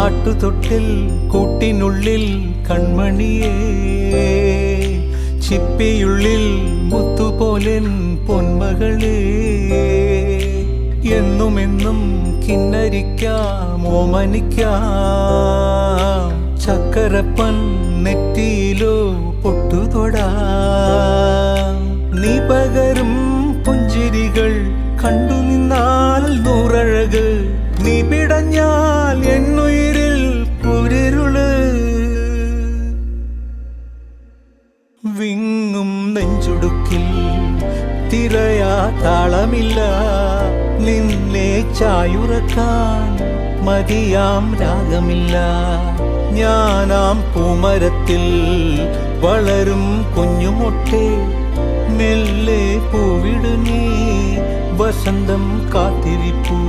ആട്ടുതൊട്ടിൽ കൂട്ടിനുള്ളിൽ കൺമണിയേ, ചിപ്പിയുള്ളിൽ മുത്തുപോലെൻ പൊന്മകളേ, എന്നുമെന്നും കിന്നരിക്കാം ഓമനിക്കാം, ചക്കരപ്പൻ നെറ്റിയിലോ പൊട്ടുതൊടാം. നീ പകരും പുഞ്ചിരികൾ കണ്ടു നിന്നാൽ നൂറഴക്, നീ പിടഞ്ഞാൽ എന്നുയിരിൽ കുരിരുള്. വിങ്ങും നെഞ്ചുടുക്കിൽ തിരയാ താളമില്ല, നിന്നെ ചായുറക്കാൻ മതിയാം രാഗമില്ല. ഞാനാം പൂമരത്തിൽ വളരും കുഞ്ഞുമൊട്ടെ, മെല്ലെ പൂവിടു നീ വസന്തം കാത്തിരിപ്പൂ.